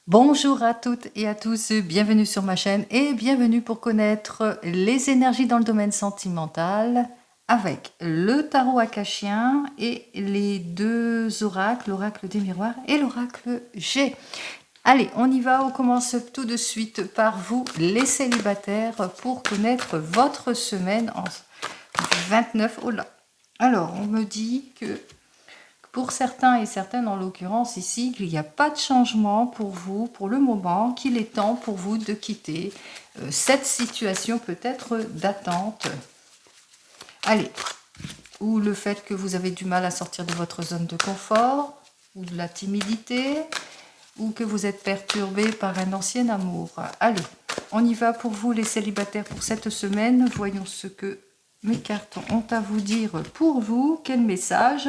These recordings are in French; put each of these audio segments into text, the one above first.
Bonjour à toutes et à tous, bienvenue sur ma chaîne et bienvenue pour connaître les énergies dans le domaine sentimental avec le tarot akashien et les deux oracles, l'oracle des miroirs et l'oracle G. Allez, on y va, on commence tout de suite par vous, les célibataires, pour connaître votre semaine du 29. Oh là. Alors, on me dit que pour certains et certaines, en l'occurrence ici, qu'il n'y a pas de changement pour vous pour le moment, qu'il est temps pour vous de quitter cette situation peut-être d'attente. Allez, ou le fait que vous avez du mal à sortir de votre zone de confort, ou de la timidité, ou que vous êtes perturbé par un ancien amour. Allez, on y va pour vous les célibataires pour cette semaine. Voyons ce que mes cartes ont à vous dire pour vous. Quel message ?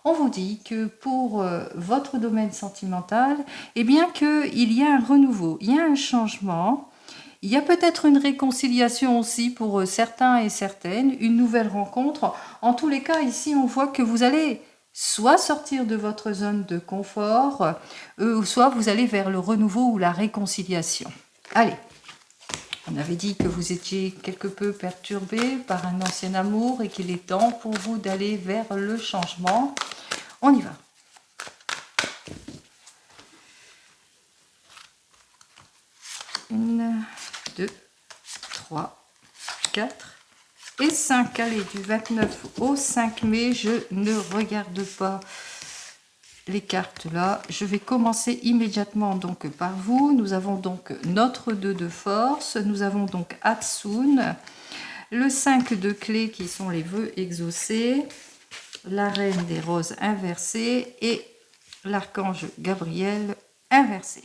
On vous dit que pour votre domaine sentimental, eh bien qu'il y a un renouveau, il y a un changement, il y a peut-être une réconciliation aussi pour certains et certaines, une nouvelle rencontre. En tous les cas, ici, on voit que vous allez soit sortir de votre zone de confort, soit vous allez vers le renouveau ou la réconciliation. Allez, on avait dit que vous étiez quelque peu perturbé par un ancien amour et qu'il est temps pour vous d'aller vers le changement. On y va. Une, 2, 3, 4 et 5. Allez, du 29 au 5 mai, je ne regarde pas les cartes là. Je vais commencer immédiatement donc par vous. Nous avons donc notre 2 de force. Nous avons donc Hatsun. Le 5 de clés qui sont les vœux exaucés. La reine des roses inversée et l'archange Gabriel inversé.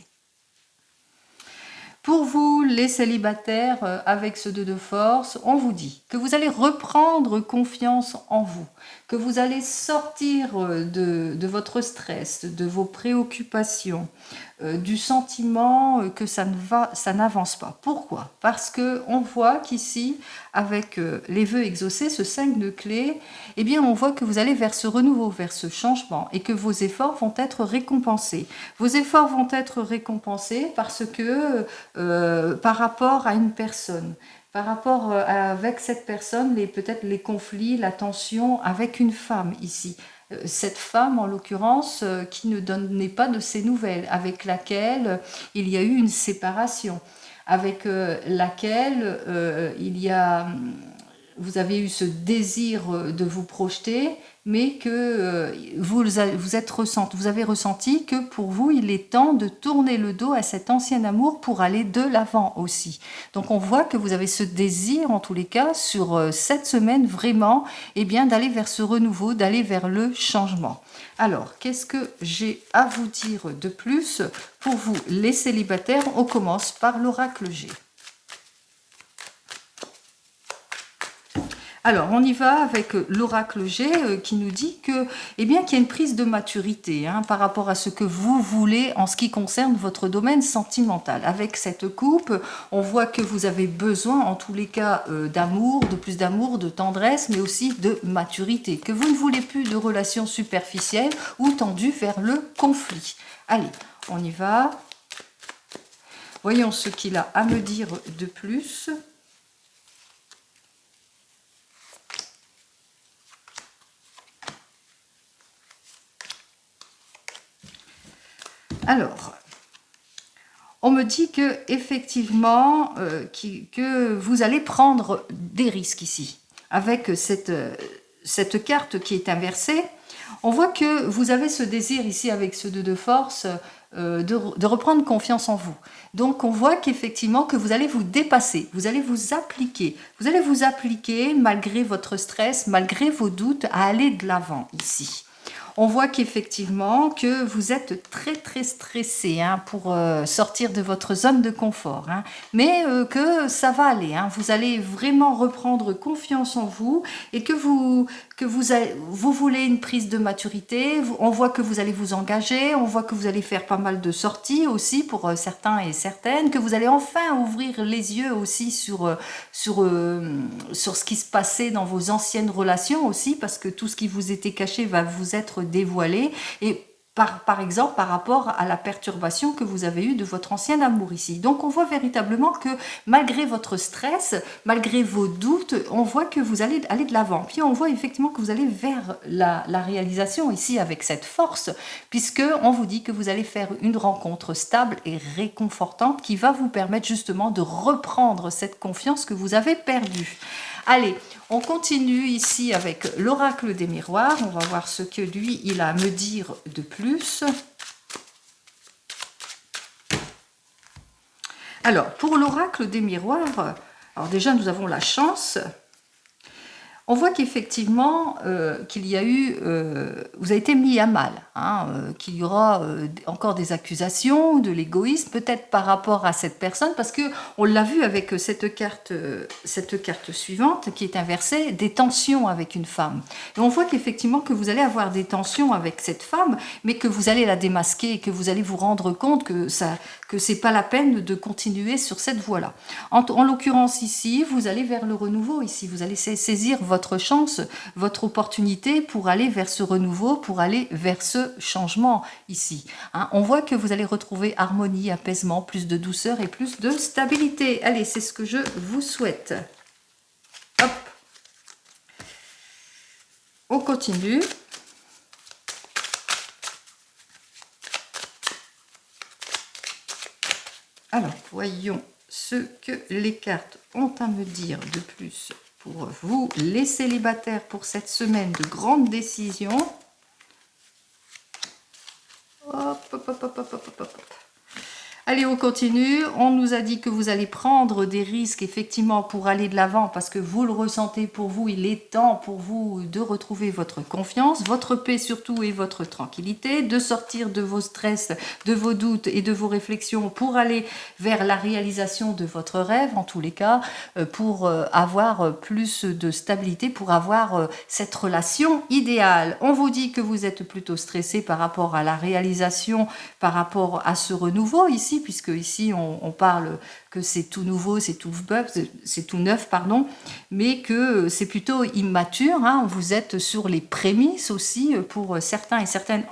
Pour vous, les célibataires, avec ce 2 de force, on vous dit que vous allez reprendre confiance en vous, que vous allez sortir de votre stress, de vos préoccupations, du sentiment que ça n'avance pas. Pourquoi? Parce que on voit qu'ici, avec les vœux exaucés, ce 5 de clés, eh bien, on voit que vous allez vers ce renouveau, vers ce changement, et que vos efforts vont être récompensés. Vos efforts vont être récompensés parce que par rapport à une personne, par rapport avec cette personne, peut-être les conflits, la tension avec une femme ici. Cette femme, en l'occurrence, qui ne donnait pas de ses nouvelles, avec laquelle il y a eu une séparation, avec laquelle vous avez eu ce désir de vous projeter, mais que vous avez ressenti que pour vous, il est temps de tourner le dos à cet ancien amour pour aller de l'avant aussi. Donc on voit que vous avez ce désir, en tous les cas, sur cette semaine, vraiment, eh bien, d'aller vers ce renouveau, d'aller vers le changement. Alors, qu'est-ce que j'ai à vous dire de plus pour vous, les célibataires? On commence par l'oracle G. Alors, on y va avec l'oracle G qui nous dit que, eh bien, qu'il y a une prise de maturité par rapport à ce que vous voulez en ce qui concerne votre domaine sentimental. Avec cette coupe, on voit que vous avez besoin, en tous les cas, d'amour, de plus d'amour, de tendresse, mais aussi de maturité. Que vous ne voulez plus de relations superficielles ou tendues vers le conflit. Allez, on y va. Voyons ce qu'il a à me dire de plus. Alors, on me dit que effectivement que vous allez prendre des risques ici. Avec cette carte qui est inversée, on voit que vous avez ce désir ici avec ce 2 de force de reprendre confiance en vous. Donc on voit qu'effectivement que vous allez vous dépasser, vous allez vous appliquer malgré votre stress, malgré vos doutes à aller de l'avant ici. On voit qu'effectivement que vous êtes très très stressé pour sortir de votre zone de confort, mais que ça va aller, vous allez vraiment reprendre confiance en vous et que vous voulez une prise de maturité. On voit que vous allez vous engager, on voit que vous allez faire pas mal de sorties aussi pour certains et certaines, que vous allez enfin ouvrir les yeux aussi sur ce qui se passait dans vos anciennes relations aussi, parce que tout ce qui vous était caché va vous être dévoilé. Et par exemple par rapport à la perturbation que vous avez eue de votre ancien amour ici. Donc on voit véritablement que malgré votre stress, malgré vos doutes, on voit que vous allez aller de l'avant. Puis on voit effectivement que vous allez vers la réalisation ici avec cette force, puisque on vous dit que vous allez faire une rencontre stable et réconfortante qui va vous permettre justement de reprendre cette confiance que vous avez perdue. Allez, on continue ici avec l'oracle des miroirs. On va voir ce que lui, il a à me dire de plus. Alors, pour l'oracle des miroirs, alors déjà, nous avons la chance. On voit qu'effectivement, qu'il y a eu, vous avez été mis à mal, hein, qu'il y aura encore des accusations, de l'égoïsme, peut-être par rapport à cette personne, parce que on l'a vu avec cette carte suivante qui est inversée, des tensions avec une femme. Et on voit qu'effectivement que vous allez avoir des tensions avec cette femme, mais que vous allez la démasquer, que vous allez vous rendre compte que c'est pas la peine de continuer sur cette voie-là. En l'occurrence ici, vous allez vers le renouveau ici, vous allez saisir votre chance, votre opportunité pour aller vers ce renouveau, pour aller vers ce changement ici. Hein, on voit que vous allez retrouver harmonie, apaisement, plus de douceur et plus de stabilité. Allez, c'est ce que je vous souhaite. Hop. On continue. Alors, voyons ce que les cartes ont à me dire de plus pour vous, les célibataires, pour cette semaine de grandes décisions. Hop, hop, hop, hop, hop, hop, hop. Allez, on continue. On nous a dit que vous allez prendre des risques, effectivement, pour aller de l'avant, parce que vous le ressentez pour vous. Il est temps pour vous de retrouver votre confiance, votre paix surtout et votre tranquillité, de sortir de vos stress, de vos doutes et de vos réflexions pour aller vers la réalisation de votre rêve, en tous les cas, pour avoir plus de stabilité, pour avoir cette relation idéale. On vous dit que vous êtes plutôt stressé par rapport à la réalisation, par rapport à ce renouveau ici, puisque ici on parle que c'est tout nouveau, c'est tout neuf, pardon, mais que c'est plutôt immature. Hein, vous êtes sur les prémices aussi pour certains et certaines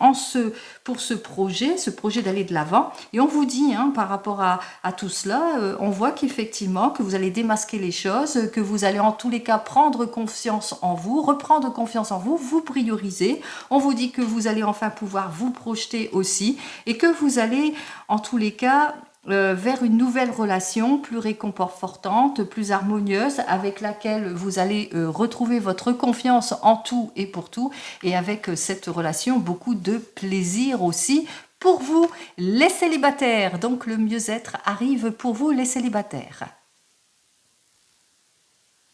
pour ce projet d'aller de l'avant. Et on vous dit, hein, par rapport à tout cela, on voit qu'effectivement que vous allez démasquer les choses, que vous allez en tous les cas prendre confiance en vous, reprendre confiance en vous, vous prioriser. On vous dit que vous allez enfin pouvoir vous projeter aussi et que vous allez en tous les cas vers une nouvelle relation plus réconfortante, plus harmonieuse, avec laquelle vous allez retrouver votre confiance en tout et pour tout, et avec cette relation, beaucoup de plaisir aussi pour vous, les célibataires. Donc le mieux-être arrive pour vous, les célibataires.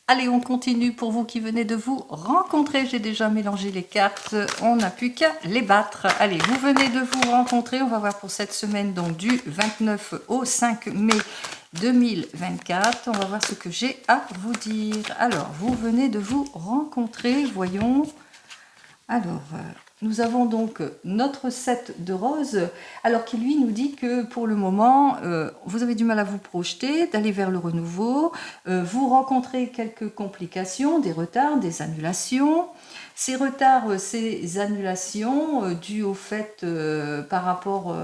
Allez, on continue pour vous qui venez de vous rencontrer. J'ai déjà mélangé les cartes, on n'a plus qu'à les battre. Allez, vous venez de vous rencontrer. On va voir pour cette semaine, donc du 29 au 5 mai 2024. On va voir ce que j'ai à vous dire. Alors, vous venez de vous rencontrer, voyons. Alors, nous avons donc notre 7 de rose, alors qui lui nous dit que pour le moment, vous avez du mal à vous projeter, d'aller vers le renouveau, vous rencontrez quelques complications, des retards, des annulations. Ces retards, ces annulations, dues au fait par rapport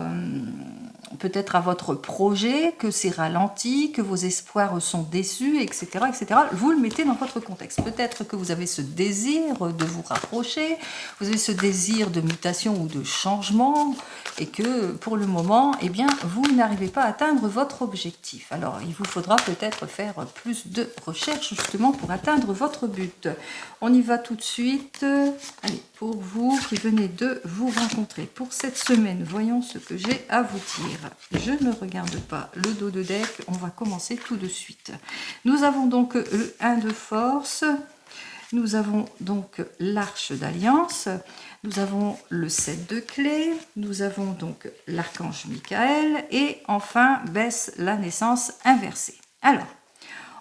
peut-être à votre projet, que c'est ralenti, que vos espoirs sont déçus, etc., etc. Vous le mettez dans votre contexte. Peut-être que vous avez ce désir de vous rapprocher, vous avez ce désir de mutation ou de changement, et que pour le moment, eh bien, vous n'arrivez pas à atteindre votre objectif. Alors, il vous faudra peut-être faire plus de recherches justement pour atteindre votre but. On y va tout de suite. Allez, pour vous qui venez de vous rencontrer pour cette semaine, voyons ce que j'ai à vous dire. Je ne regarde pas le dos de deck, on va commencer tout de suite. Nous avons donc le 1 de force, nous avons donc l'arche d'alliance, nous avons le 7 de clé, nous avons donc l'archange Michael et enfin baisse la naissance inversée. Alors,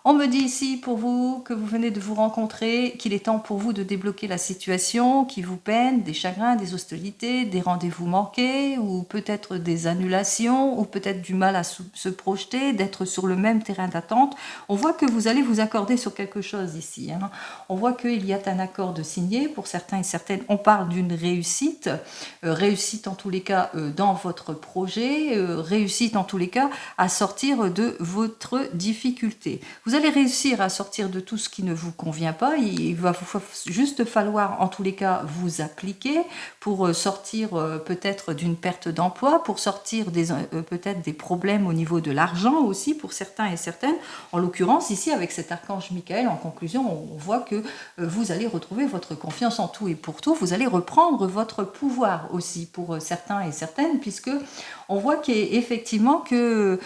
On me dit ici pour vous que vous venez de vous rencontrer, qu'il est temps pour vous de débloquer la situation qui vous peine, des chagrins, des hostilités, des rendez-vous manqués, ou peut-être des annulations, ou peut-être du mal à se projeter, d'être sur le même terrain d'attente. On voit que vous allez vous accorder sur quelque chose ici. Hein. On voit qu'il y a un accord de signé pour certains et certaines. On parle d'une réussite, réussite en tous les cas dans votre projet, réussite en tous les cas à sortir de votre difficulté. Vous allez réussir à sortir de tout ce qui ne vous convient pas. Il va juste falloir en tous les cas vous appliquer pour sortir peut-être d'une perte d'emploi, pour sortir peut-être des problèmes au niveau de l'argent aussi pour certains et certaines. En l'occurrence ici avec cet archange Michael, en conclusion, on voit que vous allez retrouver votre confiance en tout et pour tout. Vous allez reprendre votre pouvoir aussi pour certains et certaines, puisque on voit qu'effectivement que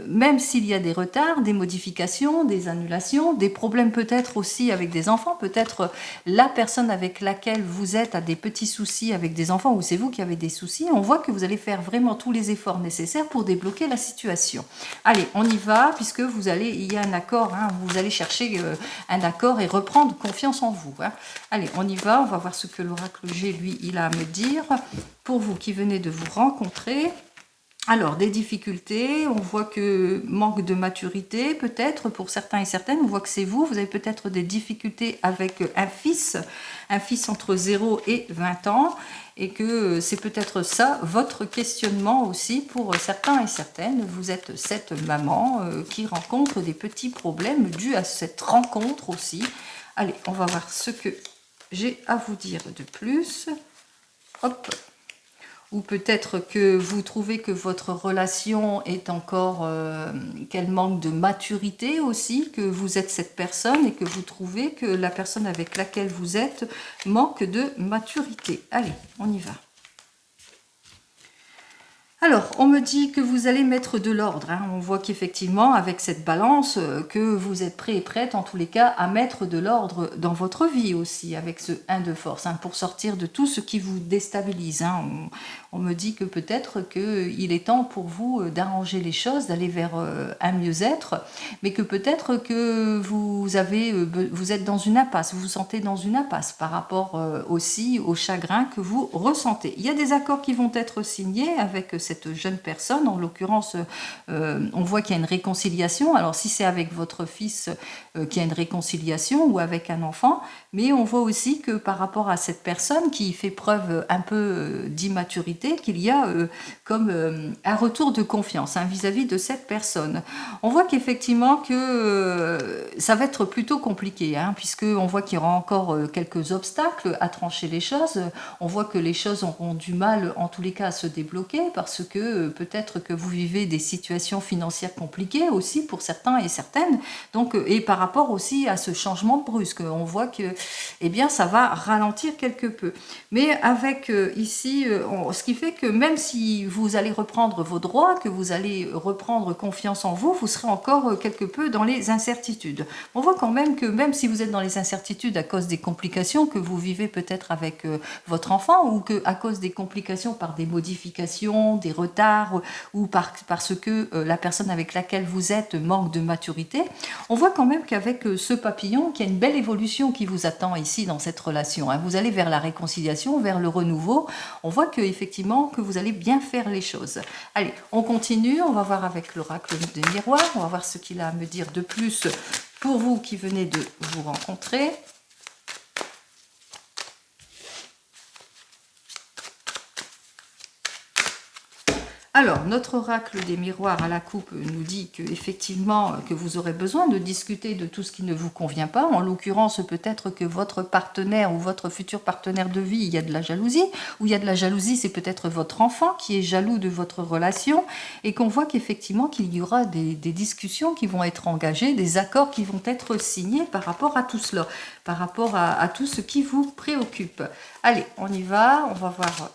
même s'il y a des retards, des modifications, des annulations, des problèmes peut-être aussi avec des enfants, peut-être la personne avec laquelle vous êtes a des petits soucis avec des enfants ou c'est vous qui avez des soucis, on voit que vous allez faire vraiment tous les efforts nécessaires pour débloquer la situation. Allez, on y va puisque il y a un accord, hein, vous allez chercher un accord et reprendre confiance en vous. Hein. Allez, on y va, on va voir ce que l'oracle G, lui, il a à me dire. Pour vous qui venez de vous rencontrer, alors, des difficultés, on voit que manque de maturité, peut-être, pour certains et certaines, on voit que c'est vous, vous avez peut-être des difficultés avec un fils entre 0 et 20 ans, et que c'est peut-être ça, votre questionnement aussi pour certains et certaines. Vous êtes cette maman qui rencontre des petits problèmes dus à cette rencontre aussi. Allez, on va voir ce que j'ai à vous dire de plus. Hop. Ou peut-être que vous trouvez que votre relation est encore, qu'elle manque de maturité aussi, que vous êtes cette personne et que vous trouvez que la personne avec laquelle vous êtes manque de maturité. Allez, on y va. Alors, on me dit que vous allez mettre de l'ordre. Hein. On voit qu'effectivement, avec cette balance, que vous êtes prêt et prête, en tous les cas, à mettre de l'ordre dans votre vie aussi, avec ce 1 de force, hein, pour sortir de tout ce qui vous déstabilise. Hein. On me dit que peut-être qu'il est temps pour vous d'arranger les choses, d'aller vers un mieux-être, mais que peut-être que vous êtes dans une impasse, vous vous sentez dans une impasse par rapport aussi au chagrin que vous ressentez. Il y a des accords qui vont être signés avec cette jeune personne. En l'occurrence, on voit qu'il y a une réconciliation. Alors si c'est avec votre fils qu'il y a une réconciliation ou avec un enfant, mais on voit aussi que par rapport à cette personne qui fait preuve un peu d'immaturité, qu'il y a comme un retour de confiance vis-à-vis de cette personne. On voit qu'effectivement que ça va être plutôt compliqué, hein, puisqu'on voit qu'il y aura encore quelques obstacles à trancher les choses. On voit que les choses auront du mal en tous les cas à se débloquer parce que peut-être que vous vivez des situations financières compliquées aussi pour certains et certaines. Donc, et par rapport aussi à ce changement brusque, on voit que eh bien, ça va ralentir quelque peu. Mais avec ici, ce qui fait que même si vous allez reprendre vos droits, que vous allez reprendre confiance en vous, vous serez encore quelque peu dans les incertitudes. On voit quand même que même si vous êtes dans les incertitudes à cause des complications que vous vivez peut-être avec votre enfant ou que à cause des complications par des modifications, des retards ou parce que la personne avec laquelle vous êtes manque de maturité, on voit quand même qu'avec ce papillon, qu'il y a une belle évolution qui vous attend ici dans cette relation. Hein. Vous allez vers la réconciliation, vers le renouveau. On voit que effectivement que vous allez bien faire les choses. Allez, on continue. On va voir avec l'oracle des miroirs. On va voir ce qu'il a à me dire de plus pour vous qui venez de vous rencontrer. Alors, notre oracle des miroirs à la coupe nous dit que effectivement que vous aurez besoin de discuter de tout ce qui ne vous convient pas. En l'occurrence, peut-être que votre partenaire ou votre futur partenaire de vie, il y a de la jalousie. Ou il y a de la jalousie, c'est peut-être votre enfant qui est jaloux de votre relation. Et qu'on voit qu'effectivement qu'il y aura des discussions qui vont être engagées, des accords qui vont être signés par rapport à tout cela, par rapport à tout ce qui vous préoccupe. Allez, on y va, on va voir...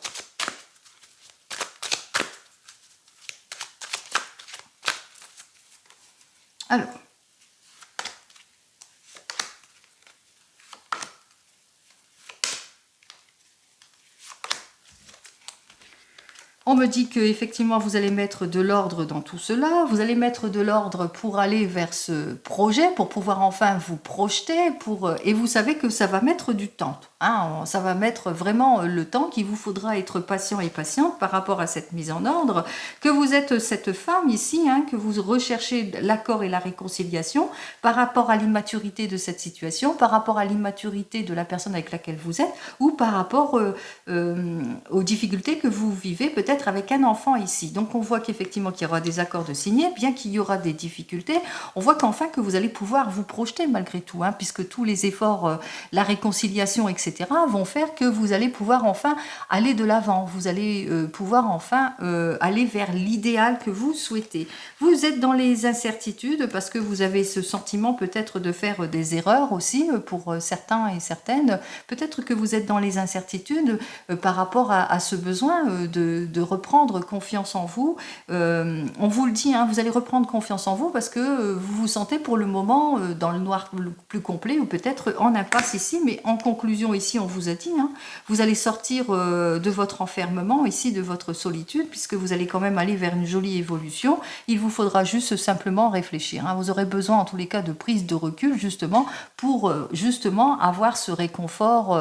Alors, On me dit que effectivement vous allez mettre de l'ordre dans tout cela, vous allez mettre de l'ordre pour aller vers ce projet, pour pouvoir enfin vous projeter, et vous savez que ça va mettre du temps. Hein, ça va mettre vraiment le temps qu'il vous faudra être patient et patiente par rapport à cette mise en ordre, que vous êtes cette femme ici, hein, que vous recherchez l'accord et la réconciliation par rapport à l'immaturité de cette situation, par rapport à l'immaturité de la personne avec laquelle vous êtes, ou par rapport aux difficultés que vous vivez peut-être avec un enfant ici. Donc on voit qu'effectivement qu'il y aura des accords de signer, bien qu'il y aura des difficultés, on voit qu'enfin que vous allez pouvoir vous projeter malgré tout, hein, puisque tous les efforts, la réconciliation, etc., vont faire que vous allez pouvoir enfin aller de l'avant, vous allez pouvoir enfin aller vers l'idéal que vous souhaitez. Vous êtes dans les incertitudes parce que vous avez ce sentiment peut-être de faire des erreurs aussi pour certains et certaines. Peut-être que vous êtes dans les incertitudes par rapport à ce besoin de reprendre confiance en vous. On vous le dit, hein, vous allez reprendre confiance en vous parce que vous vous sentez pour le moment dans le noir le plus complet ou peut-être en impasse ici, mais en conclusion ici on vous a dit, hein, vous allez sortir de votre enfermement ici, de votre solitude, puisque vous allez quand même aller vers une jolie évolution. Il vous faudra juste simplement réfléchir, hein. Vous aurez besoin en tous les cas de prise de recul justement pour justement avoir ce réconfort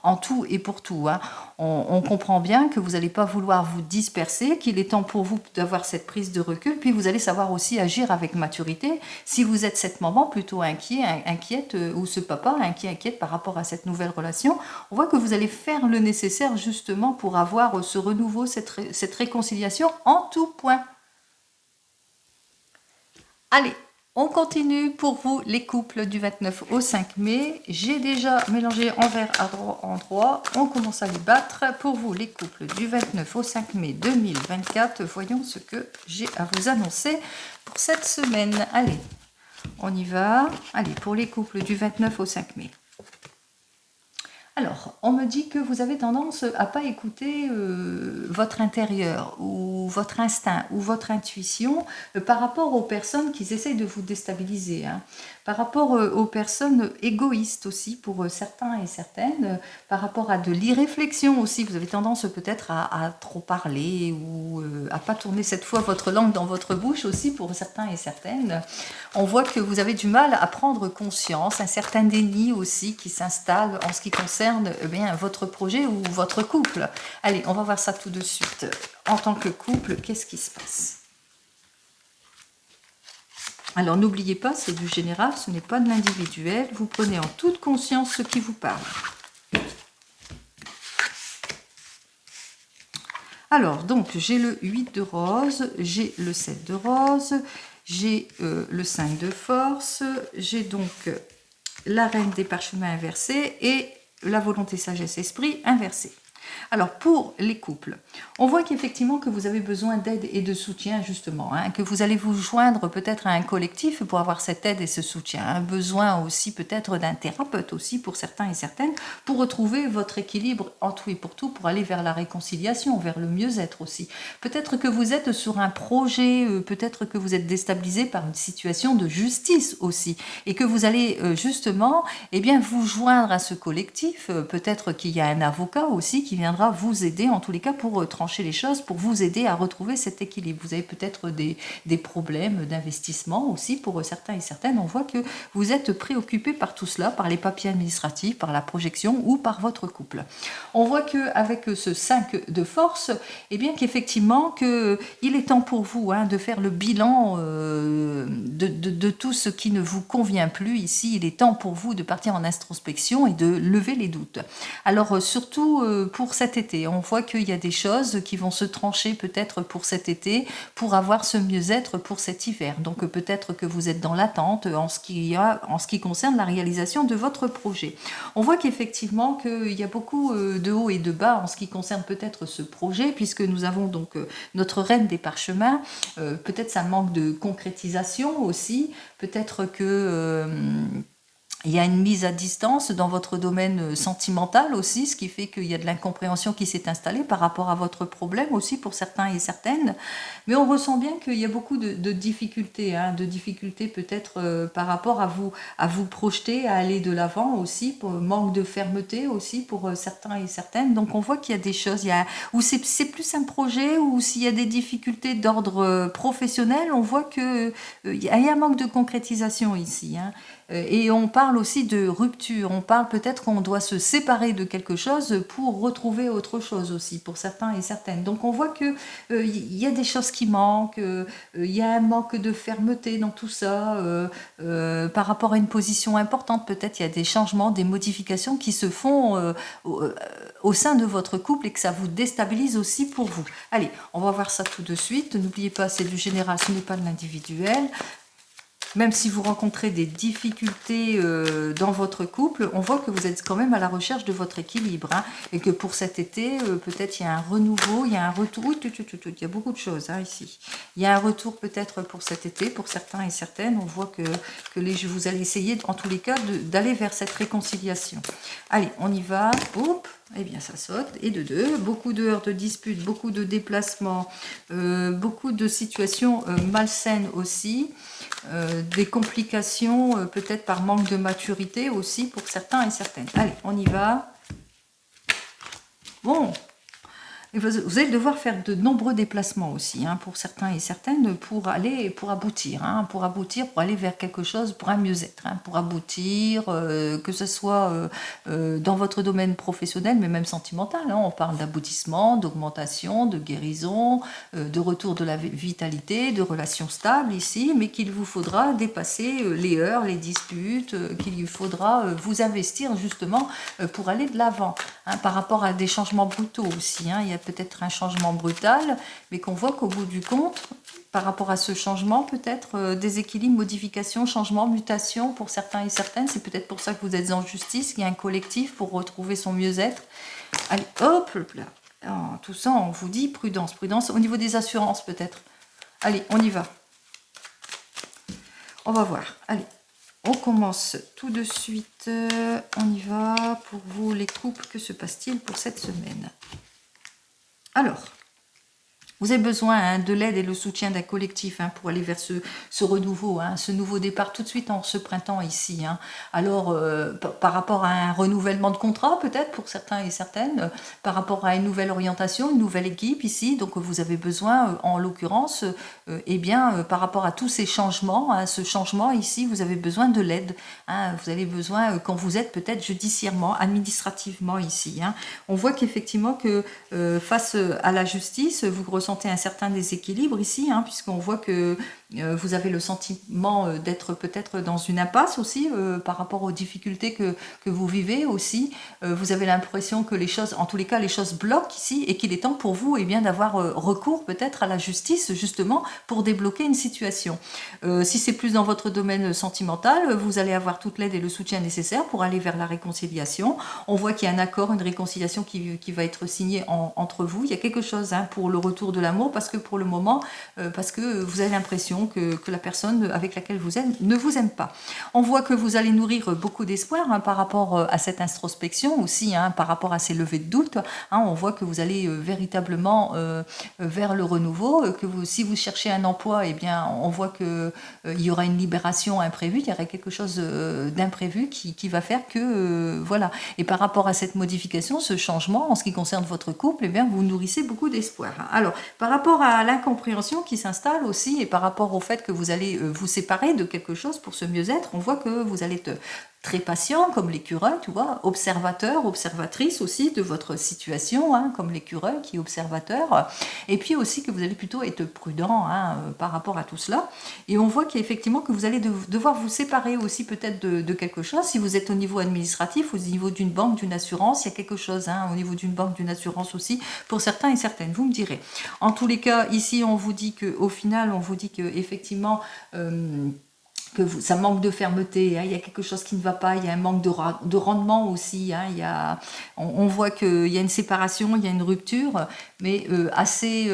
en tout et pour tout, hein. On comprend bien que vous n'allez pas vouloir vous disperser, qu'il est temps pour vous d'avoir cette prise de recul, puis vous allez savoir aussi agir avec maturité. Si vous êtes cette maman plutôt inquiète, ou ce papa inquiète par rapport à cette nouvelle relation, on voit que vous allez faire le nécessaire justement pour avoir ce renouveau, cette réconciliation en tout point. Allez, on continue pour vous les couples du 29 au 5 mai. J'ai déjà mélangé envers à endroit. On commence à les battre. Pour vous les couples du 29 au 5 mai 2024, voyons ce que j'ai à vous annoncer pour cette semaine. Allez, on y va. Allez, pour les couples du 29 au 5 mai. Alors, on me dit que vous avez tendance à pas écouter votre intérieur ou votre instinct ou votre intuition par rapport aux personnes qui essayent de vous déstabiliser, hein. Par rapport aux personnes égoïstes aussi pour certains et certaines, par rapport à de l'irréflexion aussi. Vous avez tendance peut-être à trop parler ou à pas tourner cette fois votre langue dans votre bouche aussi pour certains et certaines. On voit que vous avez du mal à prendre conscience, un certain déni aussi qui s'installe en ce qui concerne bien, votre projet ou votre couple. Allez, on va voir ça tout de suite. En tant que couple, qu'est-ce qui se passe ? Alors n'oubliez pas, c'est du général, ce n'est pas de l'individuel. Vous prenez en toute conscience ce qui vous parle. Alors, donc, j'ai le 8 de rose, j'ai le 7 de rose, j'ai le 5 de force, j'ai donc la reine des parchemins inversés et la volonté, sagesse, esprit inversée. Alors, pour les couples, on voit qu'effectivement que vous avez besoin d'aide et de soutien, justement, hein, que vous allez vous joindre peut-être à un collectif pour avoir cette aide et ce soutien. Un besoin aussi peut-être d'un thérapeute aussi pour certains et certaines, pour retrouver votre équilibre en tout et pour tout, pour aller vers la réconciliation, vers le mieux-être aussi. Peut-être que vous êtes sur un projet, peut-être que vous êtes déstabilisé par une situation de justice aussi, et que vous allez justement eh bien, vous joindre à ce collectif. Peut-être qu'il y a un avocat aussi qui viendra vous aider, en tous les cas, pour trancher les choses, pour vous aider à retrouver cet équilibre. Vous avez peut-être des problèmes d'investissement aussi pour certains et certaines. On voit que vous êtes préoccupé par tout cela, par les papiers administratifs, par la projection ou par votre couple. On voit qu'avec ce 5 de force, eh bien qu'effectivement, il est temps pour vous hein, de faire le bilan de tout ce qui ne vous convient plus ici. Il est temps pour vous de partir en introspection et de lever les doutes. Alors, surtout pour cet été, on voit qu'il y a des choses qui vont se trancher peut-être pour cet été, pour avoir ce mieux-être pour cet hiver. Donc, peut-être que vous êtes dans l'attente en ce qui concerne la réalisation de votre projet. On voit qu'effectivement, qu'il y a beaucoup de hauts et de bas en ce qui concerne peut-être ce projet, puisque nous avons donc notre reine des parchemins. Peut-être ça manque de concrétisation aussi. Peut-être que Il y a une mise à distance dans votre domaine sentimental aussi, ce qui fait qu'il y a de l'incompréhension qui s'est installée par rapport à votre problème aussi pour certains et certaines. Mais on ressent bien qu'il y a beaucoup de difficultés, hein, de difficultés peut-être par rapport à vous projeter, à aller de l'avant aussi, pour manque de fermeté aussi pour certains et certaines. Donc on voit qu'il y a des choses, où c'est plus un projet, ou s'il y a des difficultés d'ordre professionnel, on voit que il y a un manque de concrétisation ici, hein. Et on parle aussi de rupture, on parle peut-être qu'on doit se séparer de quelque chose pour retrouver autre chose aussi, pour certains et certaines. Donc on voit que y a des choses qui manquent, il y a un manque de fermeté dans tout ça, par rapport à une position importante, peut-être il y a des changements, des modifications qui se font au sein de votre couple et que ça vous déstabilise aussi pour vous. Allez, on va voir ça tout de suite. N'oubliez pas, c'est du général, ce n'est pas de l'individuel. Même si vous rencontrez des difficultés dans votre couple, on voit que vous êtes quand même à la recherche de votre équilibre, hein, et que pour cet été, peut-être il y a un renouveau, il y a un retour. Oui, il y a beaucoup de choses, hein, ici. Il y a un retour peut-être pour cet été, pour certains et certaines. On voit que vous allez essayer, en tous les cas, d'aller vers cette réconciliation. Allez, on y va. Oups. Eh bien, ça saute. Et de deux, beaucoup d'heures de disputes, beaucoup de déplacements, beaucoup de situations malsaines aussi, des complications peut-être par manque de maturité aussi pour certains et certaines. Allez, on y va. Bon. Et vous allez devoir faire de nombreux déplacements aussi, hein, pour certains et certaines, pour aboutir, hein, pour aller vers quelque chose, pour un mieux-être, hein, pour aboutir, que ce soit dans votre domaine professionnel, mais même sentimental, hein. On parle d'aboutissement, d'augmentation, de guérison, de retour de la vitalité, de relations stables ici, mais qu'il vous faudra dépasser les heurts, les disputes, qu'il vous faudra vous investir justement pour aller de l'avant, hein, par rapport à des changements brutaux aussi, hein. Il y a peut-être un changement brutal, mais qu'on voit qu'au bout du compte, par rapport à ce changement, peut-être déséquilibre, modification, changement, mutation pour certains et certaines. C'est peut-être pour ça que vous êtes en justice, qu'il y a un collectif pour retrouver son mieux-être. Allez, hop là. Oh, tout ça, on vous dit prudence, prudence au niveau des assurances peut-être. Allez, on y va. On va voir. Allez. On commence tout de suite. On y va. Pour vous, les couples, que se passe-t-il pour cette semaine? Alors, vous avez besoin, hein, de l'aide et le soutien d'un collectif, hein, pour aller vers ce renouveau, hein, ce nouveau départ tout de suite en ce printemps ici, hein. Alors, par rapport à un renouvellement de contrat peut-être pour certains et certaines, par rapport à une nouvelle orientation, une nouvelle équipe ici, donc vous avez besoin, en l'occurrence, eh bien, par rapport à tous ces changements, à ce changement ici, vous avez besoin de l'aide, hein. Vous avez besoin, quand vous êtes peut-être judiciairement, administrativement ici, hein. On voit qu'effectivement que face à la justice, vous ressentez un certain déséquilibre ici, hein, puisqu'on voit que vous avez le sentiment d'être peut-être dans une impasse aussi, par rapport aux difficultés que vous vivez aussi. Vous avez l'impression que les choses, en tous les cas, les choses bloquent ici, et qu'il est temps pour vous, eh bien, d'avoir recours peut-être à la justice, justement, pour débloquer une situation. Si c'est plus dans votre domaine sentimental, vous allez avoir toute l'aide et le soutien nécessaires pour aller vers la réconciliation. On voit qu'il y a un accord, une réconciliation qui va être signée entre vous. Il y a quelque chose, hein, pour le retour de l'amour, parce que pour le moment, parce que vous avez l'impression que la personne avec laquelle vous êtes ne vous aime pas. On voit que vous allez nourrir beaucoup d'espoir, hein, par rapport à cette introspection aussi, hein, par rapport à ces levées de doute, hein. On voit que vous allez véritablement vers le renouveau, si vous cherchez un emploi, eh bien, on voit que il y aura une libération imprévue, il y aurait quelque chose d'imprévu qui va faire que voilà. Et par rapport à cette modification, ce changement, en ce qui concerne votre couple, eh bien, vous nourrissez beaucoup d'espoir. Alors, par rapport à l'incompréhension qui s'installe aussi, et par rapport au fait que vous allez vous séparer de quelque chose pour ce mieux-être, on voit que vous allez être très patient, comme l'écureuil, tu vois, observateur, observatrice aussi de votre situation, hein, comme l'écureuil qui est observateur, et puis aussi que vous allez plutôt être prudent, hein, par rapport à tout cela. Et on voit qu'effectivement que vous allez devoir vous séparer aussi peut-être de quelque chose. Si vous êtes au niveau administratif, au niveau d'une banque, d'une assurance, il y a quelque chose, hein, au niveau d'une banque, d'une assurance aussi, pour certains et certaines, vous me direz. En tous les cas, ici, on vous dit qu'au final, on vous dit qu'effectivement, ça manque de fermeté, hein, il y a quelque chose qui ne va pas, il y a un manque de rendement aussi, hein, on voit qu'il y a une séparation, il y a une rupture, mais assez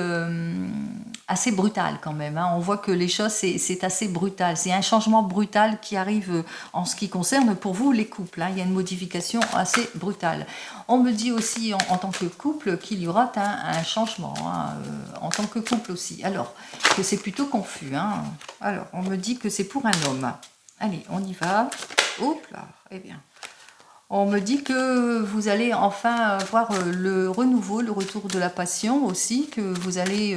assez brutal quand même, hein. On voit que les choses, c'est assez brutal. C'est un changement brutal qui arrive en ce qui concerne pour vous les couples, hein. Il y a une modification assez brutale. On me dit aussi en tant que couple qu'il y aura un changement, hein, en tant que couple aussi. Alors, que c'est plutôt confus, hein. Alors, on me dit que c'est pour un homme. Allez, on y va. Hop là, eh bien. On me dit que vous allez enfin voir le renouveau, le retour de la passion aussi, que vous allez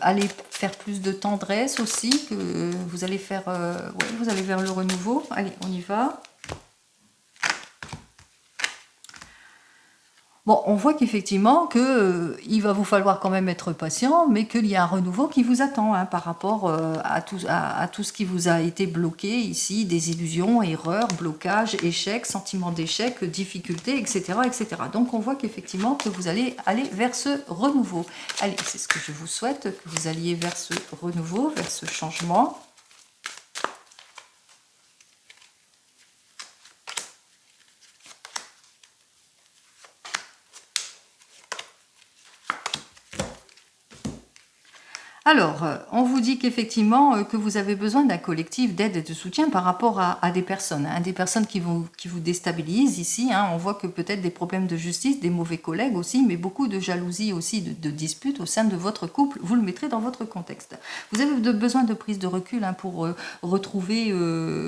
aller faire plus de tendresse aussi, que vous allez faire, ouais, vous allez vers le renouveau. Allez, on y va. Bon, on voit qu'effectivement il va vous falloir quand même être patient, mais qu'il y a un renouveau qui vous attend, hein, par rapport à tout ce qui vous a été bloqué ici, des illusions, erreurs, blocages, échecs, sentiments d'échec, difficultés, etc., etc. Donc on voit qu'effectivement que vous allez aller vers ce renouveau. Allez, c'est ce que je vous souhaite, que vous alliez vers ce renouveau, vers ce changement. Alors, on vous dit qu'effectivement, que vous avez besoin d'un collectif d'aide et de soutien par rapport à des personnes, hein, des personnes qui vous déstabilisent ici, hein. On voit que peut-être des problèmes de justice, des mauvais collègues aussi, mais beaucoup de jalousie aussi, de disputes au sein de votre couple, vous le mettrez dans votre contexte. Vous avez besoin de prise de recul, hein, pour retrouver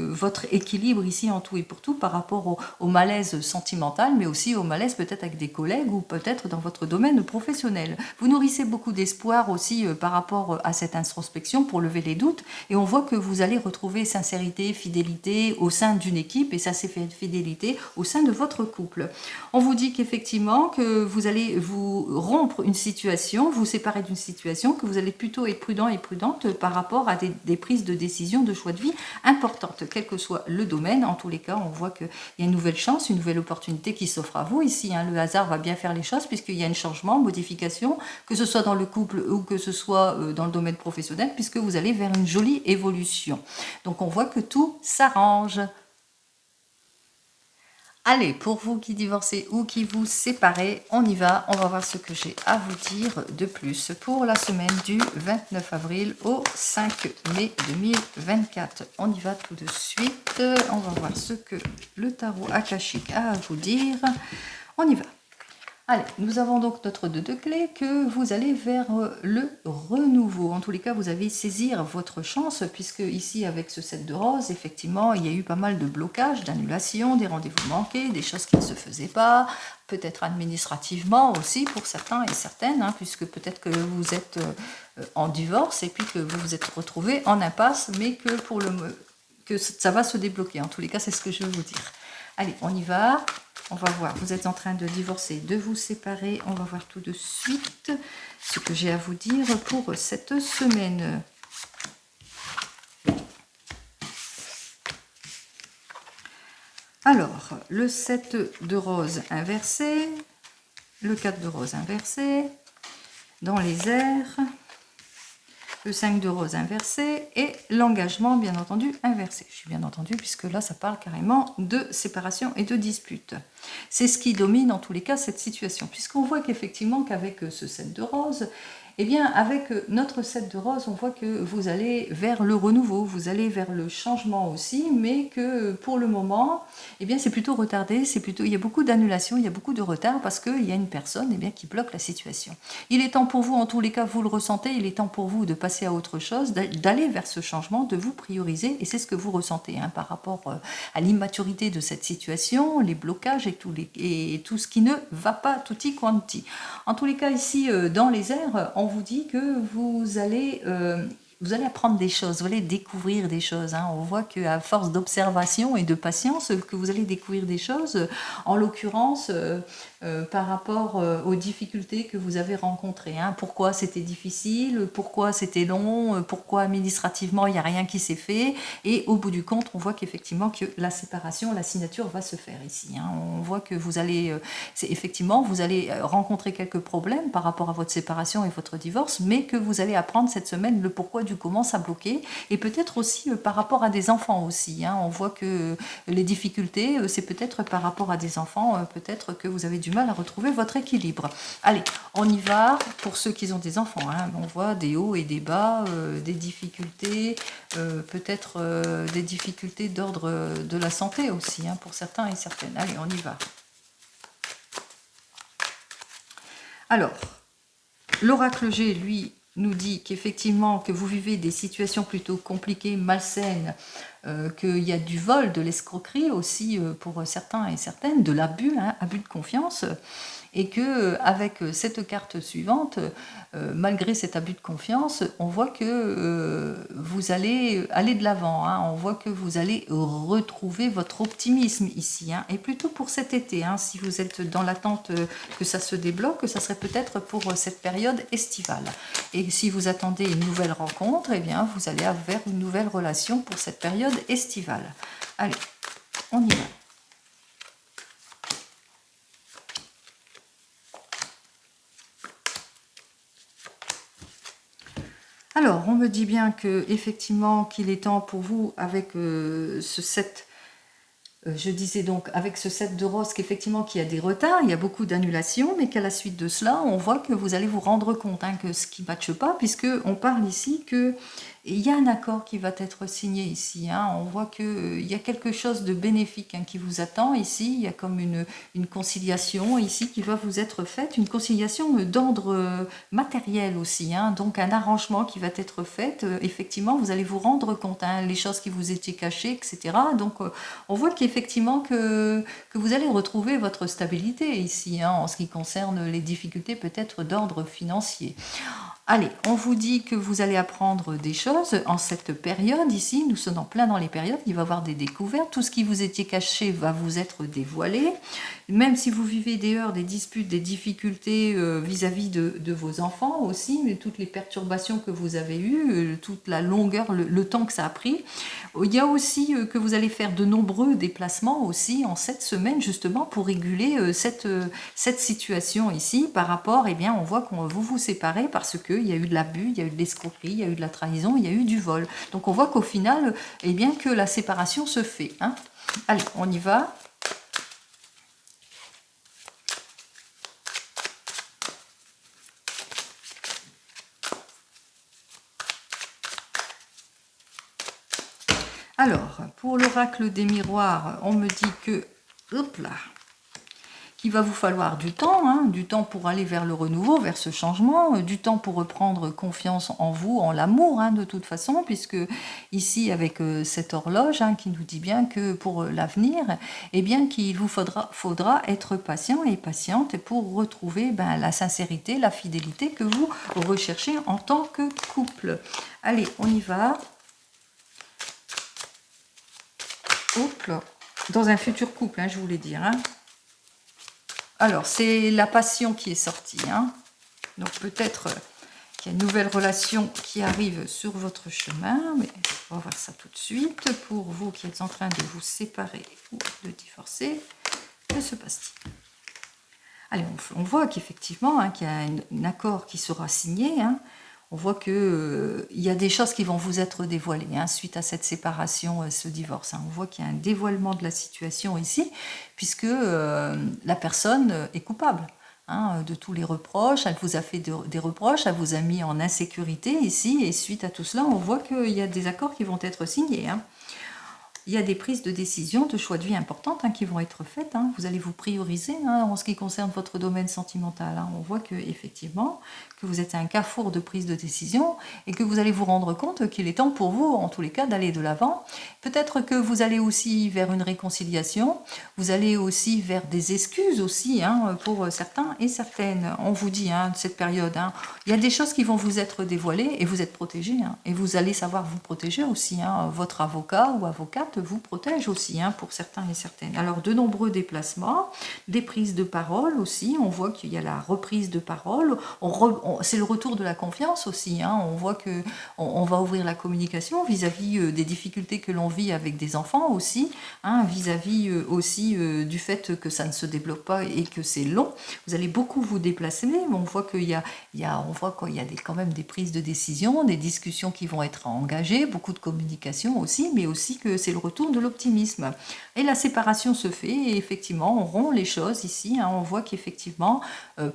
votre équilibre ici en tout et pour tout par rapport au malaise sentimental, mais aussi au malaise peut-être avec des collègues ou peut-être dans votre domaine professionnel. Vous nourrissez beaucoup d'espoir aussi par rapport à cette introspection pour lever les doutes, et on voit que vous allez retrouver sincérité, fidélité au sein d'une équipe, et ça c'est fidélité au sein de votre couple. On vous dit qu'effectivement que vous allez vous rompre une situation, vous séparer d'une situation, que vous allez plutôt être prudent et prudente par rapport à des prises de décision, de choix de vie importantes, quel que soit le domaine. En tous les cas, on voit qu'il y a une nouvelle chance, une nouvelle opportunité qui s'offre à vous ici, hein. Le hasard va bien faire les choses puisqu'il y a un changement, modification, que ce soit dans le couple ou que ce soit dans le domaine professionnel, puisque vous allez vers une jolie évolution. Donc on voit que tout s'arrange. Allez, pour vous qui divorcez ou qui vous séparez, on y va. On va voir ce que j'ai à vous dire de plus pour la semaine du 29 avril au 5 mai 2024. On y va tout de suite. On va voir ce que le tarot akashique a à vous dire. On y va. Allez, nous avons donc notre 2 de clés, que vous allez vers le renouveau. En tous les cas, vous allez saisir votre chance, puisque ici, avec ce 7 de rose, effectivement, il y a eu pas mal de blocages, d'annulations, des rendez-vous manqués, des choses qui ne se faisaient pas, peut-être administrativement aussi pour certains et certaines, hein, puisque peut-être que vous êtes en divorce et puis que vous vous êtes retrouvé en impasse, mais que, que ça va se débloquer. En tous les cas, c'est ce que je veux vous dire. Allez, on y va. On va voir, vous êtes en train de divorcer, de vous séparer. On va voir tout de suite ce que j'ai à vous dire pour cette semaine. Alors, le 7 de rose inversé, le 4 de rose inversé, dans les airs, le 5 de rose inversé et l'engagement, bien entendu, inversé. Je suis bien entendu, puisque là, ça parle carrément de séparation et de dispute. C'est ce qui domine, en tous les cas, cette situation, puisqu'on voit qu'effectivement, qu'avec ce 7 de rose, eh bien, avec notre 7 de rose, on voit que vous allez vers le renouveau, vous allez vers le changement aussi, mais que pour le moment, eh bien, c'est plutôt retardé, il y a beaucoup d'annulations, il y a beaucoup de retard, parce qu'il y a une personne, eh bien, qui bloque la situation. Il est temps pour vous, en tous les cas, vous le ressentez, il est temps pour vous de passer à autre chose, d'aller vers ce changement, de vous prioriser, et c'est ce que vous ressentez, hein, par rapport à l'immaturité de cette situation, les blocages et tout ce qui ne va pas tutti quanti. En tous les cas, ici, dans les airs, on vous dit que vous allez apprendre des choses, vous allez découvrir des choses, hein. On voit qu'à force d'observation et de patience, que vous allez découvrir des choses, en l'occurrence, par rapport aux difficultés que vous avez rencontrées, hein. Pourquoi c'était difficile, pourquoi c'était long, pourquoi administrativement il n'y a rien qui s'est fait, et au bout du compte, on voit qu'effectivement que la séparation, la signature va se faire ici, hein. On voit que vous allez, effectivement, vous allez rencontrer quelques problèmes par rapport à votre séparation et votre divorce, mais que vous allez apprendre cette semaine le pourquoi du commence à bloquer, et peut-être aussi par rapport à des enfants aussi. On voit que les difficultés, c'est peut-être par rapport à des enfants, peut-être que vous avez du mal à retrouver votre équilibre. Allez, on y va. Pour ceux qui ont des enfants, on voit des hauts et des bas, des difficultés, peut-être des difficultés d'ordre de la santé aussi, pour certains et certaines. Allez, on y va. Alors, l'oracle G, lui, nous dit qu'effectivement, que vous vivez des situations plutôt compliquées, malsaines, qu'il y a du vol, de l'escroquerie aussi pour certains et certaines, de l'abus, abus de confiance, et que avec cette carte suivante, malgré cet abus de confiance, on voit que vous allez aller de l'avant, on voit que vous allez retrouver votre optimisme ici, et plutôt pour cet été, si vous êtes dans l'attente que ça se débloque, ça serait peut-être pour cette période estivale. Et si vous attendez une nouvelle rencontre, eh bien, vous allez vers une nouvelle relation pour cette période estivale. Allez, on y va. Alors, on me dit bien que effectivement qu'il est temps pour vous avec ce 7, je disais donc avec ce 7 de rose qu'effectivement qu'il y a des retards, il y a beaucoup d'annulations, mais qu'à la suite de cela, on voit que vous allez vous rendre compte que ce qui ne matche pas, puisque on parle ici que il y a un accord qui va être signé ici. On voit qu'il y a quelque chose de bénéfique qui vous attend ici. Il y a comme une conciliation ici qui va vous être faite, une conciliation d'ordre matériel aussi. Donc un arrangement qui va être fait. Effectivement, vous allez vous rendre compte, les choses qui vous étaient cachées, etc. Donc on voit qu'effectivement que vous allez retrouver votre stabilité ici, en ce qui concerne les difficultés peut-être d'ordre financier. Allez, on vous dit que vous allez apprendre des choses en cette période ici. Nous sommes en plein dans les périodes. Il va y avoir des découvertes. Tout ce qui vous était caché va vous être dévoilé. Même si vous vivez des heurts, des disputes, des difficultés vis-à-vis de vos enfants aussi, mais toutes les perturbations que vous avez eues, toute la longueur, le temps que ça a pris. Il y a aussi que vous allez faire de nombreux déplacements aussi en cette semaine justement pour réguler cette situation ici par rapport, on voit qu'on vous séparez parce qu'il y a eu de l'abus, il y a eu de l'escroquerie, il y a eu de la trahison, il y a eu du vol. Donc on voit qu'au final, que la séparation se fait. Allez, on y va. Alors, pour l'oracle des miroirs, on me dit que, hop là, qu'il va vous falloir du temps pour aller vers le renouveau, vers ce changement, du temps pour reprendre confiance en vous, en l'amour, de toute façon, puisque ici, avec cette horloge qui nous dit bien que pour l'avenir, qu'il vous faudra être patient et patiente pour retrouver la sincérité, la fidélité que vous recherchez en tant que couple. Allez, on y va. Hop là. Dans un futur couple, je voulais dire. Alors, c'est la passion qui est sortie. Donc, peut-être qu'il y a une nouvelle relation qui arrive sur votre chemin. Mais on va voir ça tout de suite. Pour vous qui êtes en train de vous séparer ou de divorcer, que se passe-t-il? Allez, on voit qu'effectivement, qu'il y a un accord qui sera signé. On voit qu'il y a des choses qui vont vous être dévoilées suite à cette séparation, ce divorce. On voit qu'il y a un dévoilement de la situation ici, puisque la personne est coupable de tous les reproches. Elle vous a fait des reproches, elle vous a mis en insécurité ici, et suite à tout cela, on voit qu'il y a des accords qui vont être signés. Il y a des prises de décision, de choix de vie importantes qui vont être faites. Vous allez vous prioriser en ce qui concerne votre domaine sentimental. On voit que effectivement que vous êtes à un carrefour de prise de décision et que vous allez vous rendre compte qu'il est temps pour vous, en tous les cas, d'aller de l'avant. Peut-être que vous allez aussi vers une réconciliation. Vous allez aussi vers des excuses aussi pour certains et certaines. On vous dit cette période, il y a des choses qui vont vous être dévoilées et vous êtes protégé. Et vous allez savoir vous protéger aussi. Votre avocat ou avocate cartes vous protègent aussi, hein, pour certains et certaines. Alors, de nombreux déplacements, des prises de parole aussi. On voit qu'il y a la reprise de parole. C'est le retour de la confiance aussi, hein. On voit que on va ouvrir la communication vis-à-vis des difficultés que l'on vit avec des enfants aussi, hein, vis-à-vis aussi du fait que ça ne se débloque pas et que c'est long. Vous allez beaucoup vous déplacer, mais on voit qu'il y a, on voit qu'il y a quand même des prises de décision, des discussions qui vont être engagées, beaucoup de communication aussi, mais aussi que c'est le retour de l'optimisme. Et la séparation se fait, et effectivement, on rompt les choses ici, hein. On voit qu'effectivement,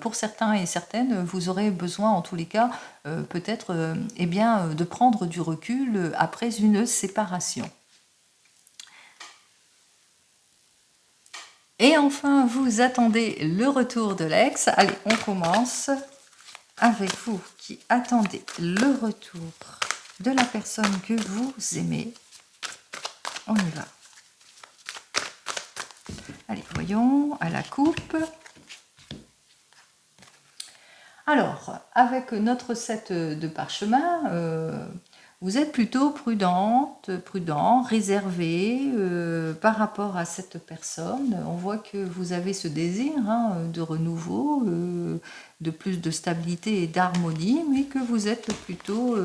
pour certains et certaines, vous aurez besoin, en tous les cas, peut-être eh bien, de prendre du recul après une séparation. Et enfin, vous attendez le retour de l'ex. Allez, on commence avec vous qui attendez le retour de la personne que vous aimez. On y va. Allez, voyons, à la coupe. Alors, avec notre set de parchemin, vous êtes plutôt prudent, réservé par rapport à cette personne. On voit que vous avez ce désir, hein, de renouveau, de plus de stabilité et d'harmonie, mais que vous êtes plutôt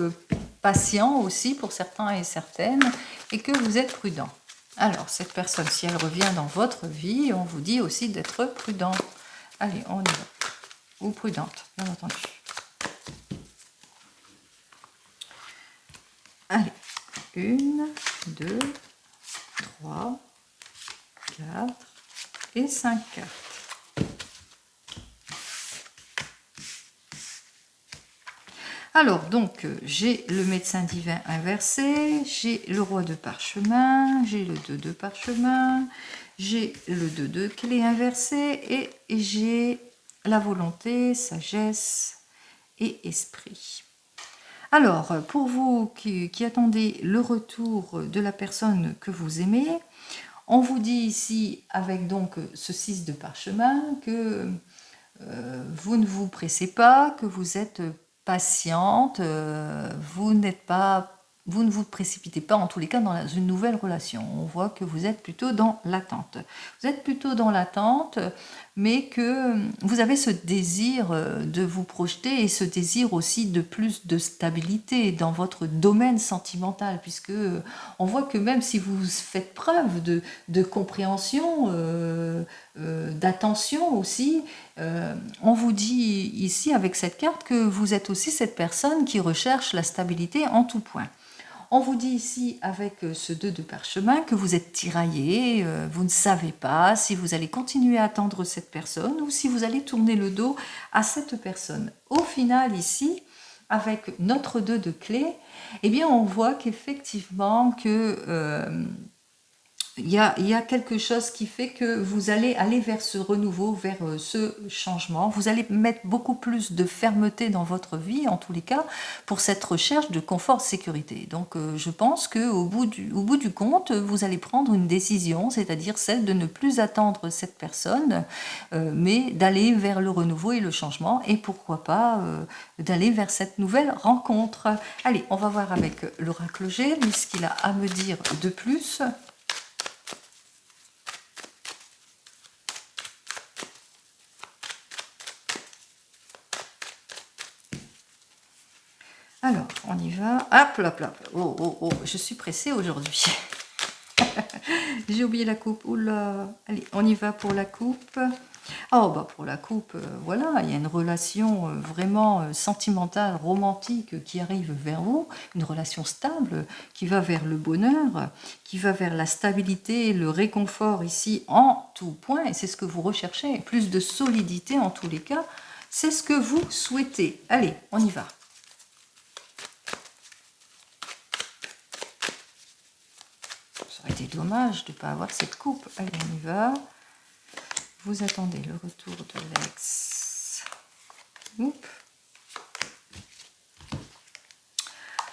patient aussi pour certains et certaines, et que vous êtes prudent. Alors, cette personne, si elle revient dans votre vie, on vous dit aussi d'être prudent. Allez, on y va. Ou prudente, bien entendu. Allez, 1, 2, 3, 4 et 5 cartes. Alors, donc, j'ai le médecin divin inversé, j'ai le roi de parchemin, j'ai le 2 de parchemin, j'ai le 2 de clé inversé et j'ai la volonté, sagesse et esprit. Alors, pour vous qui attendez le retour de la personne que vous aimez, on vous dit ici, avec donc ce 6 de parchemin, que vous ne vous pressez pas, que vous êtes patiente, vous ne vous précipitez pas en tous les cas dans une nouvelle relation. On voit que vous êtes plutôt dans l'attente. Vous êtes plutôt dans l'attente, mais que vous avez ce désir de vous projeter et ce désir aussi de plus de stabilité dans votre domaine sentimental, puisque on voit que même si vous faites preuve de compréhension, d'attention aussi, on vous dit ici avec cette carte que vous êtes aussi cette personne qui recherche la stabilité en tout point. On vous dit ici avec ce 2 de parchemin que vous êtes tiraillé, vous ne savez pas si vous allez continuer à attendre cette personne ou si vous allez tourner le dos à cette personne. Au final ici, avec notre 2 de clé, eh bien on voit qu'effectivement que il y a quelque chose qui fait que vous allez aller vers ce renouveau, vers ce changement. Vous allez mettre beaucoup plus de fermeté dans votre vie, en tous les cas, pour cette recherche de confort, de sécurité. Donc, je pense qu'au bout du compte, vous allez prendre une décision, c'est-à-dire celle de ne plus attendre cette personne, mais d'aller vers le renouveau et le changement, et pourquoi pas d'aller vers cette nouvelle rencontre. Allez, on va voir avec l'oracle G, lui, ce qu'il a à me dire de plus. Alors, on y va. Hop, hop, hop. Oh, oh, oh, je suis pressée aujourd'hui. J'ai oublié la coupe. Oula. Allez, on y va pour la coupe. Oh, bah pour la coupe, voilà, il y a une relation vraiment sentimentale, romantique qui arrive vers vous, une relation stable qui va vers le bonheur, qui va vers la stabilité, le réconfort ici en tout point, et c'est ce que vous recherchez, plus de solidité en tous les cas, c'est ce que vous souhaitez. Allez, on y va. Ça aurait été dommage de ne pas avoir cette coupe. Allez, on y va. Vous attendez le retour de l'ex.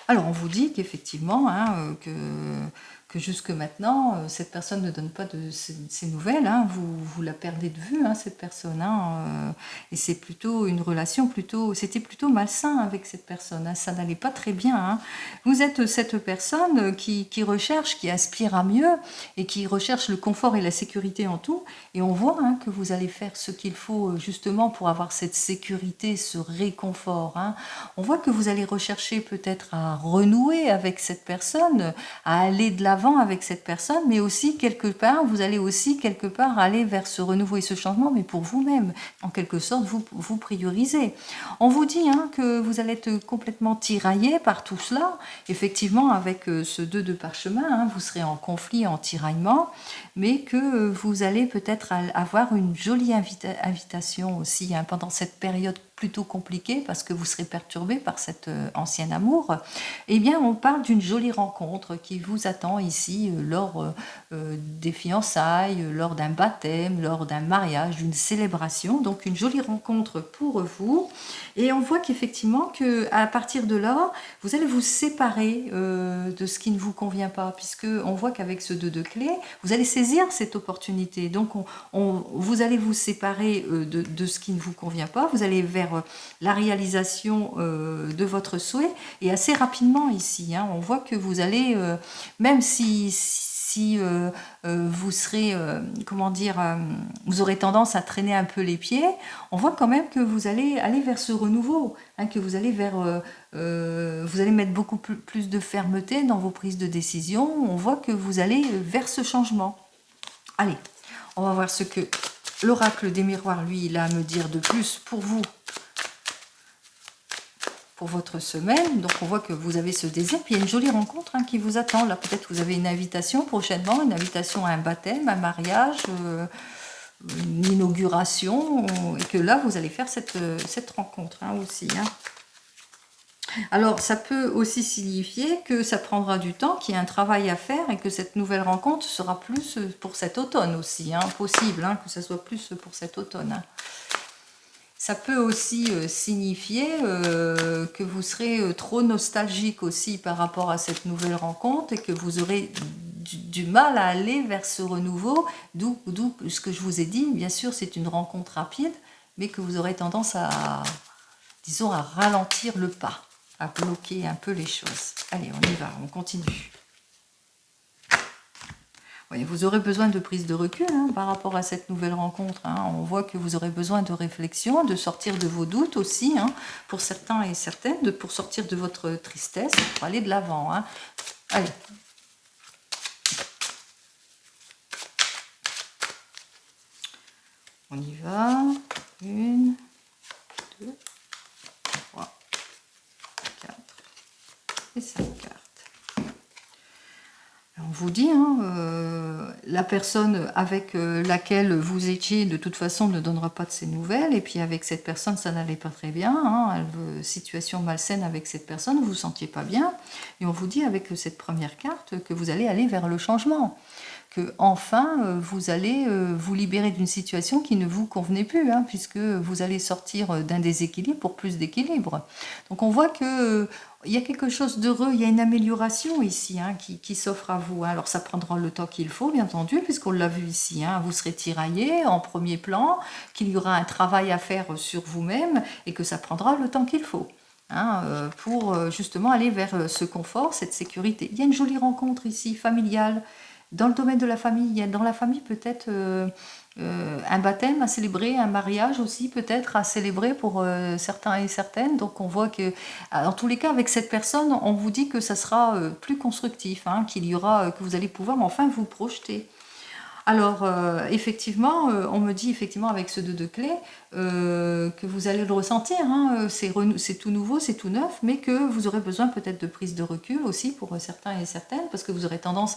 Alors, on vous dit qu'effectivement, hein, que que jusque maintenant, cette personne ne donne pas de ses nouvelles, hein, vous la perdez de vue, hein, cette personne, hein, et c'est plutôt une relation, c'était plutôt malsain avec cette personne, hein, ça n'allait pas très bien. Hein. Vous êtes cette personne qui recherche, qui aspire à mieux, et qui recherche le confort et la sécurité en tout, et on voit hein, que vous allez faire ce qu'il faut justement pour avoir cette sécurité, ce réconfort. Hein. On voit que vous allez rechercher peut-être à renouer avec cette personne, à aller de l'avant avec cette personne, mais aussi quelque part, vous allez aussi quelque part aller vers ce renouveau et ce changement, mais pour vous-même, en quelque sorte, vous priorisez. On vous dit hein, que vous allez être complètement tiraillé par tout cela. Effectivement, avec ce 2 de parchemin, hein, vous serez en conflit, en tiraillement, mais que vous allez peut-être avoir une jolie invitation aussi hein, pendant cette période plutôt compliquée parce que vous serez perturbé par cet ancien amour. Eh bien, on parle d'une jolie rencontre qui vous attend ici lors des fiançailles, lors d'un baptême, lors d'un mariage, d'une célébration. Donc, une jolie rencontre pour vous. Et on voit qu'effectivement, à partir de là, vous allez vous séparer de ce qui ne vous convient pas, puisque on voit qu'avec ce 2 de clés, vous allez saisir cette opportunité. Donc, vous allez vous séparer de ce qui ne vous convient pas. Vous allez vers la réalisation de votre souhait et assez rapidement ici. Hein, on voit que vous allez, même si vous serez, comment dire, vous aurez tendance à traîner un peu les pieds, on voit quand même que vous allez aller vers ce renouveau, hein, que vous allez vous allez mettre beaucoup plus de fermeté dans vos prises de décision. On voit que vous allez vers ce changement. Allez, on va voir ce que l'oracle des miroirs, lui, il a à me dire de plus pour vous. Pour votre semaine, donc on voit que vous avez ce désir, puis il y a une jolie rencontre hein, qui vous attend. Là, peut-être vous avez une invitation prochainement, une invitation à un baptême, un mariage, une inauguration, et que là, vous allez faire cette rencontre hein, aussi. Hein. Alors, ça peut aussi signifier que ça prendra du temps, qu'il y a un travail à faire, et que cette nouvelle rencontre sera plus pour cet automne aussi, hein, possible, hein, que ça soit plus pour cet automne. Hein. Ça peut aussi signifier que vous serez trop nostalgique aussi par rapport à cette nouvelle rencontre et que vous aurez du mal à aller vers ce renouveau, d'où ce que je vous ai dit, bien sûr c'est une rencontre rapide, mais que vous aurez tendance à, disons, à ralentir le pas, à bloquer un peu les choses. Allez, on y va, on continue. Vous aurez besoin de prise de recul hein, par rapport à cette nouvelle rencontre. Hein. On voit que vous aurez besoin de réflexion, de sortir de vos doutes aussi, hein, pour certains et certaines, pour sortir de votre tristesse, pour aller de l'avant. Hein. Allez. On y va. 1, 2, 3, 4 et 5 cartes. On vous dit, hein, la personne avec laquelle vous étiez, de toute façon, ne donnera pas de ses nouvelles. Et puis avec cette personne, ça n'allait pas très bien. Hein, situation malsaine avec cette personne, vous ne vous sentiez pas bien. Et on vous dit avec cette première carte que vous allez aller vers le changement. Que enfin, vous allez vous libérer d'une situation qui ne vous convenait plus, hein, puisque vous allez sortir d'un déséquilibre pour plus d'équilibre. Donc on voit que il y a quelque chose d'heureux, il y a une amélioration ici hein, qui s'offre à vous. Hein. Alors ça prendra le temps qu'il faut, bien entendu, puisqu'on l'a vu ici. Hein, vous serez tiraillé en premier plan, qu'il y aura un travail à faire sur vous-même et que ça prendra le temps qu'il faut. Hein, pour justement aller vers ce confort, cette sécurité. Il y a une jolie rencontre ici, familiale. Dans le domaine de la famille, il y a dans la famille peut-être un baptême à célébrer, un mariage aussi peut-être à célébrer pour certains et certaines. Donc on voit que, en tous les cas, avec cette personne, on vous dit que ça sera plus constructif, hein, qu'il y aura, que vous allez pouvoir enfin vous projeter. Alors, effectivement, on me dit effectivement avec ce 2 de clés que vous allez le ressentir, hein, c'est tout nouveau, c'est tout neuf, mais que vous aurez besoin peut-être de prise de recul aussi pour certains et certaines, parce que vous aurez tendance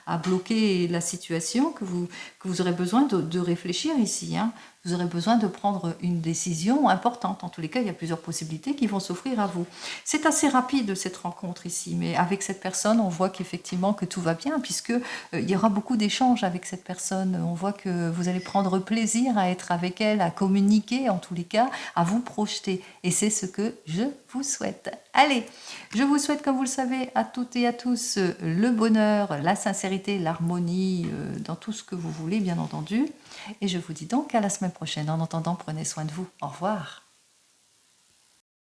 à bloquer la situation, que vous aurez besoin de réfléchir ici, hein, vous aurez besoin de prendre une décision importante. En tous les cas, il y a plusieurs possibilités qui vont s'offrir à vous. C'est assez rapide cette rencontre ici, mais avec cette personne, on voit qu'effectivement que tout va bien, puisque il y aura beaucoup d'échanges avec cette personne. On voit que vous allez prendre plaisir à être avec elle, à communiquer en tous les cas, à vous projeter. Et c'est ce que je vous souhaite. Allez, je vous souhaite, comme vous le savez, à toutes et à tous, le bonheur, la sincérité, l'harmonie, dans tout ce que vous voulez, bien entendu. Et je vous dis donc à la semaine prochaine. En attendant, prenez soin de vous. Au revoir.